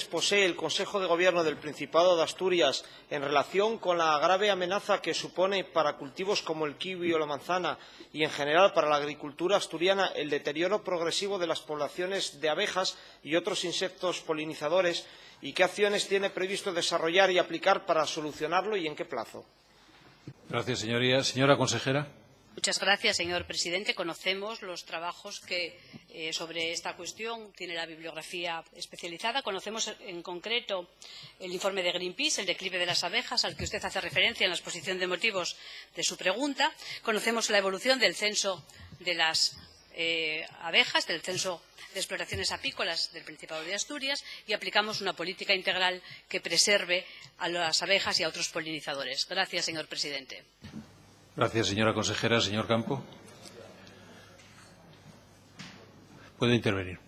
posee el Consejo de Gobierno del Principado de Asturias en relación con la grave amenaza que supone para cultivos como el kiwi o la manzana y, en general, para la agricultura asturiana el deterioro progresivo de las poblaciones de abejas y otros insectos polinizadores, y qué acciones tiene previsto desarrollar y aplicar para solucionarlo y en qué plazo? Gracias, señoría. Señora consejera. Muchas gracias, señor presidente. Conocemos los trabajos que sobre esta cuestión tiene la bibliografía especializada. Conocemos en concreto el informe de Greenpeace, el declive de las abejas, al que usted hace referencia en la exposición de motivos de su pregunta. Conocemos la evolución del censo de las abejas, del censo de explotaciones apícolas del Principado de Asturias, y aplicamos una política integral que preserve a las abejas y a otros polinizadores. Gracias, señor presidente. Gracias, señora consejera. Señor Campo. Puede intervenir.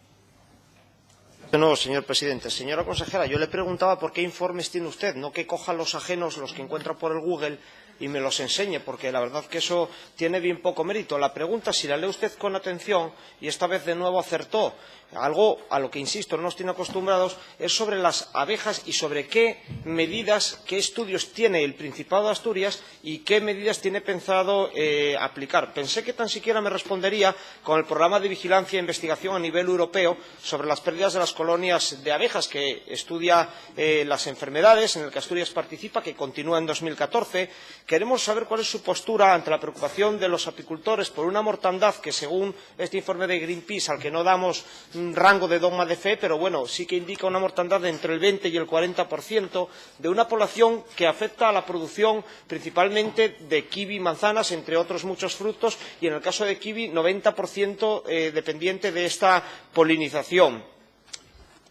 De nuevo, señor presidente. Señora consejera, yo le preguntaba por qué informes tiene usted, no que coja los ajenos, los que encuentra por el Google, y me los enseñe, porque la verdad que eso tiene bien poco mérito. La pregunta, si la lee usted con atención, y esta vez de nuevo acertó, algo a lo que, insisto, no nos tiene acostumbrados, es sobre las abejas y sobre qué medidas, qué estudios tiene el Principado de Asturias y qué medidas tiene pensado aplicar. Pensé que tan siquiera me respondería con el programa de vigilancia e investigación a nivel europeo sobre las pérdidas de las colonias de abejas, que estudia las enfermedades, en el que Asturias participa, que continúa en 2014. Queremos saber cuál es su postura ante la preocupación de los apicultores por una mortandad que, según este informe de Greenpeace, al que no damos rango de dogma de fe, pero bueno, sí que indica una mortandad de entre el 20 y el 40% de una población que afecta a la producción principalmente de kiwi y manzanas, entre otros muchos frutos, y en el caso de kiwi, 90% dependiente de esta polinización.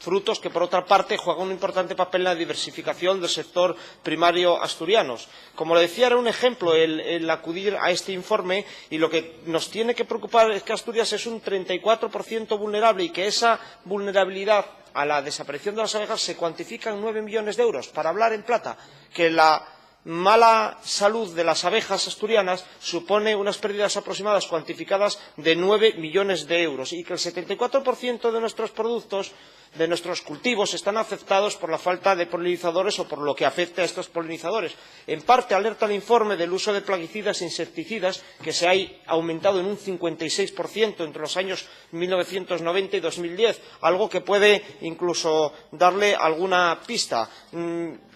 Frutos que, por otra parte, juegan un importante papel en la diversificación del sector primario asturiano. Como le decía, era un ejemplo el acudir a este informe, y lo que nos tiene que preocupar es que Asturias es un 34% vulnerable y que esa vulnerabilidad a la desaparición de las abejas se cuantifica en 9 millones de euros. Para hablar en plata, que la mala salud de las abejas asturianas supone unas pérdidas aproximadas cuantificadas de 9 millones de euros, y que el 74% de nuestros productos, de nuestros cultivos, están afectados por la falta de polinizadores o por lo que afecta a estos polinizadores. En parte alerta el informe del uso de plaguicidas e insecticidas, que se ha aumentado en un 56% entre los años 1990 y 2010, algo que puede incluso darle alguna pista.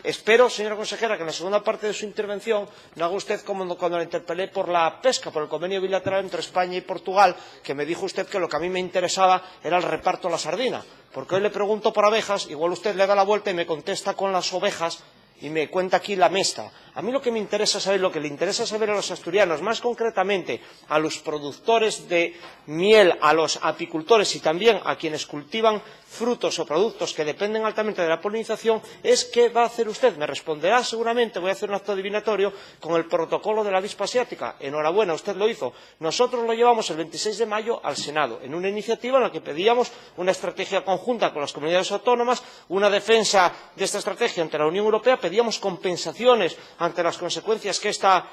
Espero, señora consejera, que en la segunda parte de su intervención no haga usted como cuando la interpelé por la pesca, por el convenio bilateral entre España y Portugal, que me dijo usted que lo que a mí me interesaba era el reparto de la sardina. Porque hoy le pregunto por abejas, igual usted le da la vuelta y me contesta con las ovejas y me cuenta aquí la mesta. A mí lo que me interesa saber, lo que le interesa saber a los asturianos, más concretamente a los productores de miel, a los apicultores y también a quienes cultivan frutos o productos que dependen altamente de la polinización, es qué va a hacer usted. Me responderá seguramente, voy a hacer un acto adivinatorio, con el protocolo de la avispa asiática. Enhorabuena, usted lo hizo. Nosotros lo llevamos el 26 de mayo al Senado, en una iniciativa en la que pedíamos una estrategia conjunta con las comunidades autónomas, una defensa de esta estrategia ante la Unión Europea, pedíamos compensaciones ante las consecuencias que esta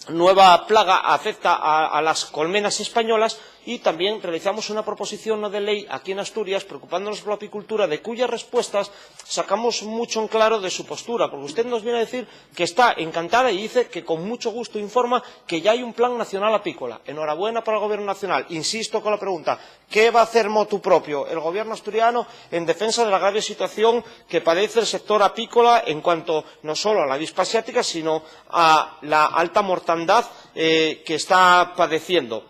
nueva plaga afecta a las colmenas españolas, y también realizamos una proposición no de ley aquí en Asturias, preocupándonos por la apicultura, de cuyas respuestas sacamos mucho en claro de su postura, porque usted nos viene a decir que está encantada y dice que con mucho gusto informa que ya hay un plan nacional apícola. Enhorabuena para el Gobierno nacional. Insisto con la pregunta, ¿qué va a hacer motu propio el Gobierno asturiano en defensa de la grave situación que padece el sector apícola en cuanto no solo a la avispa asiática, sino a la alta mortandad que está padeciendo?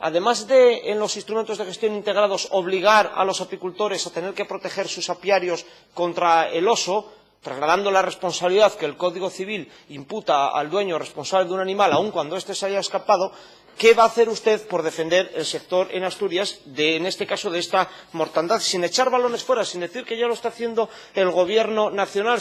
Además de, en los instrumentos de gestión integrados, obligar a los apicultores a tener que proteger sus apiarios contra el oso, trasladando la responsabilidad que el Código Civil imputa al dueño responsable de un animal, aun cuando éste se haya escapado, ¿qué va a hacer usted por defender el sector en Asturias, en este caso de esta mortandad, sin echar balones fuera, sin decir que ya lo está haciendo el Gobierno nacional?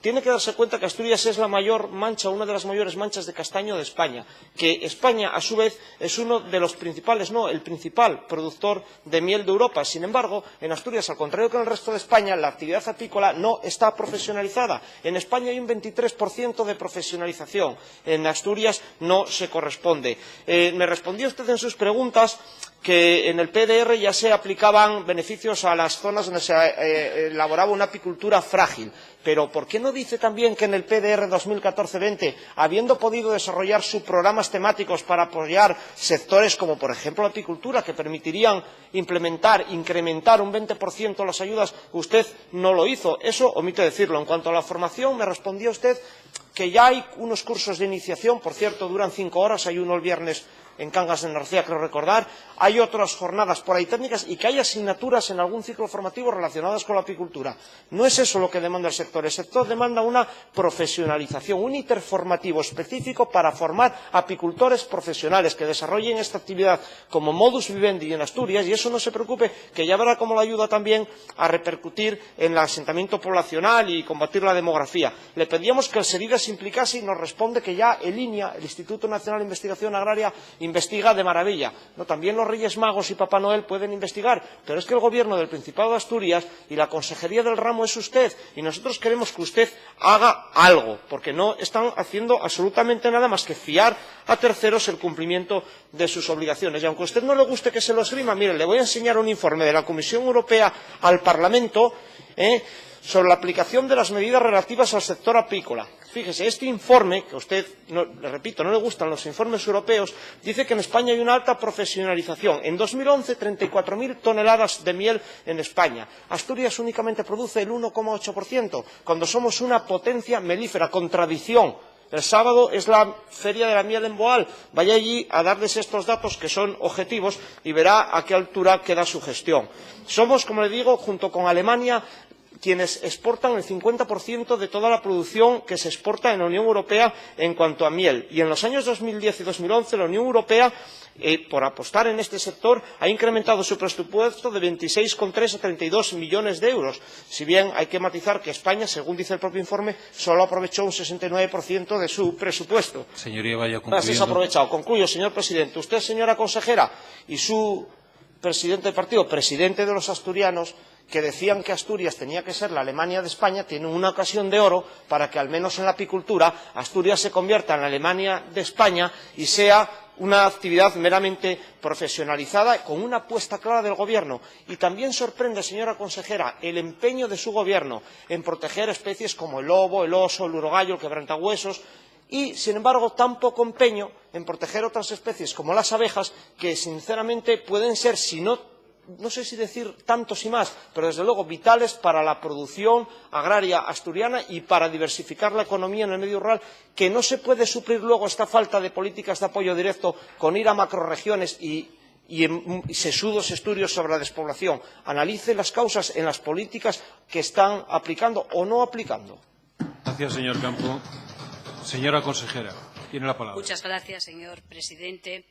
Tiene que darse cuenta que Asturias es la mayor mancha, una de las mayores manchas de castaño de España, que España, a su vez, es uno de los principales, no, el principal productor de miel de Europa. Sin embargo, en Asturias, al contrario que en el resto de España, la actividad apícola no está profesionalizada. En España hay un 23% de profesionalización. En Asturias no se corresponde. Me respondió usted en sus preguntas que en el PDR ya se aplicaban beneficios a las zonas donde se elaboraba una apicultura frágil. Pero ¿por qué no dice también que en el PDR 2014-20, habiendo podido desarrollar subprogramas temáticos para apoyar sectores como, por ejemplo, la apicultura, que permitirían incrementar un 20% las ayudas, usted no lo hizo? Eso omite decirlo. En cuanto a la formación, me respondía usted que ya hay unos cursos de iniciación, por cierto, duran 5 horas, hay uno el viernes en Cangas de Narcea, creo recordar, hay otras jornadas por ahí técnicas y que hay asignaturas en algún ciclo formativo relacionadas con la apicultura. No es eso lo que demanda el sector demanda una profesionalización, un interformativo específico para formar apicultores profesionales que desarrollen esta actividad como modus vivendi en Asturias, y eso no se preocupe, que ya verá cómo le ayuda también a repercutir en el asentamiento poblacional y combatir la demografía. Le pedíamos que el SEDIDE se implicase y nos responde que ya el INIA, el Instituto Nacional de Investigación Agraria, investiga de maravilla. No, también los Reyes Magos y Papá Noel pueden investigar, pero es que el Gobierno del Principado de Asturias y la Consejería del ramo es usted, y nosotros queremos que usted haga algo, porque no están haciendo absolutamente nada más que fiar a terceros el cumplimiento de sus obligaciones. Y aunque a usted no le guste que se lo esgrima, mire, le voy a enseñar un informe de la Comisión Europea al Parlamento sobre la aplicación de las medidas relativas al sector apícola. Fíjese, este informe, que a usted, le repito, no le gustan los informes europeos, dice que en España hay una alta profesionalización. En 2011, 34.000 toneladas de miel en España. Asturias únicamente produce el 1,8%, cuando somos una potencia melífera. Contradicción. El sábado es la Feria de la Miel en Boal. Vaya allí a darles estos datos que son objetivos y verá a qué altura queda su gestión. Somos, como le digo, junto con Alemania, quienes exportan el 50% de toda la producción que se exporta en la Unión Europea en cuanto a miel. Y en los años 2010 y 2011 la Unión Europea, por apostar en este sector, ha incrementado su presupuesto de 26,3 a 32 millones de euros. Si bien hay que matizar que España, según dice el propio informe, solo aprovechó un 69% de su presupuesto. Señoría, vaya concluyendo. Gracias, aprovechado. Concluyo, señor presidente. Usted, señora consejera, y su presidente del partido, presidente de los asturianos, que decían que Asturias tenía que ser la Alemania de España, tienen una ocasión de oro para que, al menos en la apicultura, Asturias se convierta en la Alemania de España y sea una actividad meramente profesionalizada, con una apuesta clara del Gobierno. Y también sorprende, señora consejera, el empeño de su Gobierno en proteger especies como el lobo, el oso, el urogallo, el quebrantahuesos, y, sin embargo, tan poco empeño en proteger otras especies como las abejas, que, sinceramente, pueden ser, si no sé si decir tantos y más, pero desde luego vitales para la producción agraria asturiana y para diversificar la economía en el medio rural, que no se puede suplir luego esta falta de políticas de apoyo directo con ir a macrorregiones y en sesudos estudios sobre la despoblación. Analice las causas en las políticas que están aplicando o no aplicando. Gracias, señor Campo. Señora consejera, tiene la palabra. Muchas gracias, señor presidente.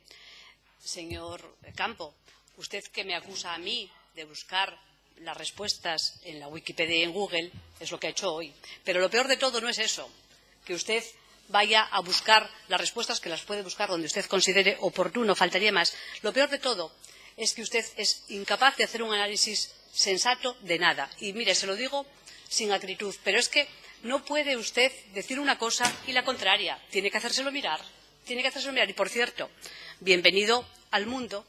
Señor Campo, usted que me acusa a mí de buscar las respuestas en la Wikipedia y en Google es lo que ha hecho hoy. Pero lo peor de todo no es eso, que usted vaya a buscar las respuestas, que las puede buscar donde usted considere oportuno, faltaría más. Lo peor de todo es que usted es incapaz de hacer un análisis sensato de nada. Y mire, se lo digo sin acritud, pero es que no puede usted decir una cosa y la contraria. Tiene que hacérselo mirar. Tiene que hacérselo mirar. Y, por cierto, bienvenido al mundo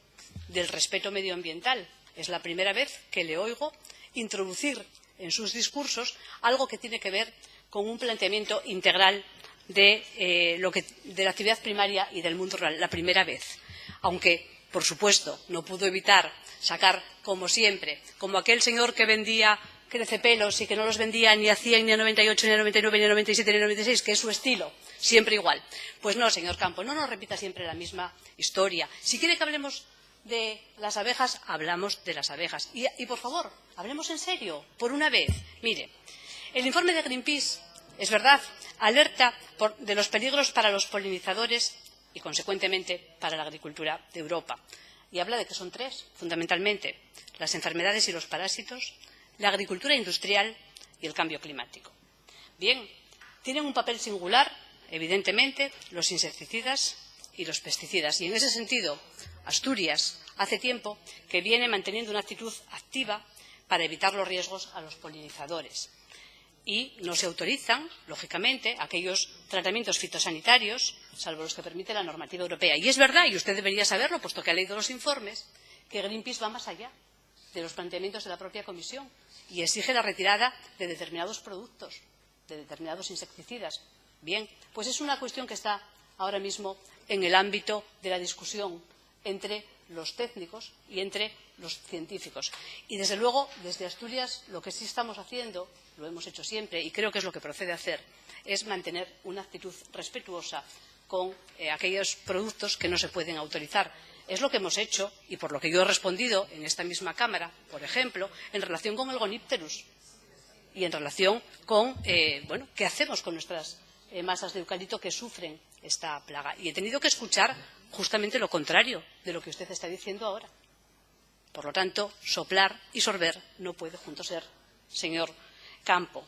del respeto medioambiental. Es la primera vez que le oigo introducir en sus discursos algo que tiene que ver con un planteamiento integral de la actividad primaria y del mundo rural. La primera vez. Aunque, por supuesto, no pudo evitar sacar, como siempre, como aquel señor que vendía crecepelos y que no los vendía ni a 100, ni a 98, ni a 99, ni a 97, ni a 96, que es su estilo, siempre igual. Pues no, señor Campo, no nos repita siempre la misma historia. Si quiere que hablemos de las abejas, hablamos de las abejas. Y por favor, hablemos en serio, por una vez. Mire, el informe de Greenpeace, es verdad, alerta de los peligros para los polinizadores y, consecuentemente, para la agricultura de Europa. Y habla de que son tres, fundamentalmente: las enfermedades y los parásitos, la agricultura industrial y el cambio climático. Bien, tienen un papel singular, evidentemente, los insecticidas y los pesticidas. Y en ese sentido, Asturias hace tiempo que viene manteniendo una actitud activa para evitar los riesgos a los polinizadores. Y no se autorizan, lógicamente, aquellos tratamientos fitosanitarios, salvo los que permite la normativa europea. Y es verdad, y usted debería saberlo, puesto que ha leído los informes, que Greenpeace va más allá de los planteamientos de la propia Comisión y exige la retirada de determinados productos, de determinados insecticidas. Bien, pues es una cuestión que está ahora mismo en el ámbito de la discusión entre los técnicos y entre los científicos. Y, desde luego, desde Asturias lo que sí estamos haciendo, lo hemos hecho siempre y creo que es lo que procede hacer, es mantener una actitud respetuosa con aquellos productos que no se pueden autorizar. Es lo que hemos hecho y por lo que yo he respondido en esta misma Cámara, por ejemplo, en relación con el Gonipterus y en relación con qué hacemos con nuestras masas de eucalipto que sufren esta plaga. Y he tenido que escuchar justamente lo contrario de lo que usted está diciendo ahora. Por lo tanto, soplar y sorber no puede juntos ser, señor Campo.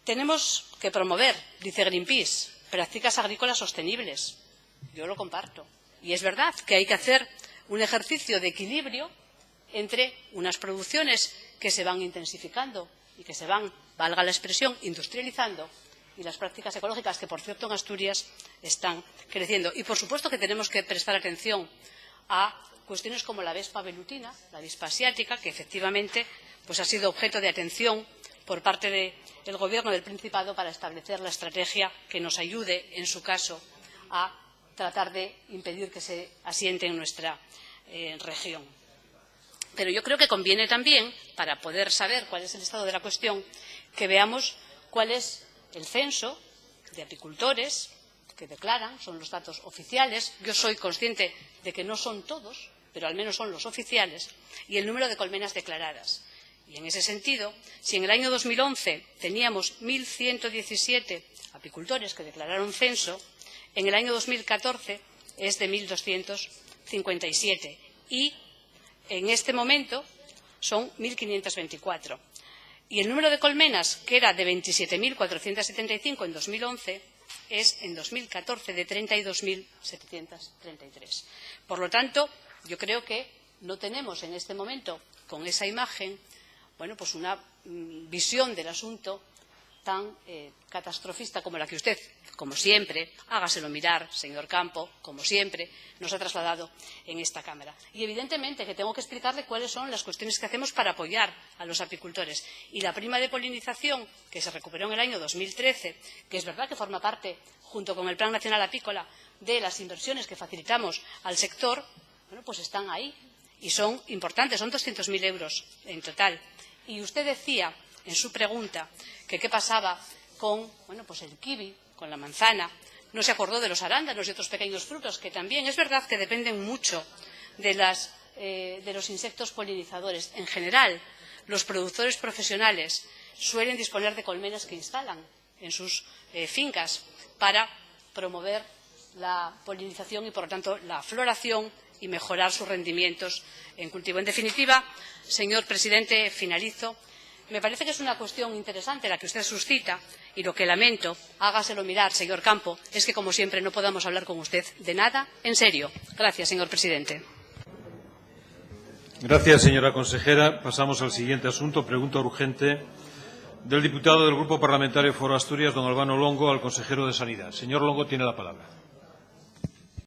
Tenemos que promover, dice Greenpeace, prácticas agrícolas sostenibles. Yo lo comparto. Y es verdad que hay que hacer un ejercicio de equilibrio entre unas producciones que se van intensificando y que se van, valga la expresión, industrializando, y las prácticas ecológicas que, por cierto, en Asturias están creciendo. Y, por supuesto, que tenemos que prestar atención a cuestiones como la avispa velutina, la avispa asiática, que efectivamente pues, ha sido objeto de atención por parte del Gobierno del Principado para establecer la estrategia que nos ayude, en su caso, a tratar de impedir que se asiente en nuestra región. Pero yo creo que conviene también, para poder saber cuál es el estado de la cuestión, que veamos cuál es el censo de apicultores que declaran, son los datos oficiales. Yo soy consciente de que no son todos, pero al menos son los oficiales, y el número de colmenas declaradas. Y en ese sentido, si en el año 2011 teníamos 1.117 apicultores que declararon censo, en el año 2014 es de 1.257 y en este momento son 1.524. Y el número de colmenas, que era de 27.475 en 2011, es en 2014 de 32.733. Por lo tanto, yo creo que no tenemos en este momento, con esa imagen, pues una visión del asunto tan catastrofista como la que usted, como siempre, hágaselo mirar, señor Campo, como siempre, nos ha trasladado en esta Cámara. Y evidentemente que tengo que explicarle cuáles son las cuestiones que hacemos para apoyar a los apicultores. Y la prima de polinización, que se recuperó en el año 2013, que es verdad que forma parte, junto con el Plan Nacional Apícola, de las inversiones que facilitamos al sector, pues están ahí y son importantes, son 200.000 euros en total. Y usted decía en su pregunta que qué pasaba con el kiwi, con la manzana. No se acordó de los arándanos y otros pequeños frutos, que también es verdad que dependen mucho de los insectos polinizadores. En general, los productores profesionales suelen disponer de colmenas que instalan en sus fincas para promover la polinización y, por lo tanto, la floración y mejorar sus rendimientos en cultivo. En definitiva, señor presidente, finalizo. Me parece que es una cuestión interesante la que usted suscita y lo que lamento, hágaselo mirar, señor Campo, es que, como siempre, no podamos hablar con usted de nada en serio. Gracias, señor presidente. Gracias, señora consejera. Pasamos al siguiente asunto. Pregunta urgente del diputado del Grupo Parlamentario Foro Asturias, don Albano Longo, al consejero de Sanidad. Señor Longo, tiene la palabra.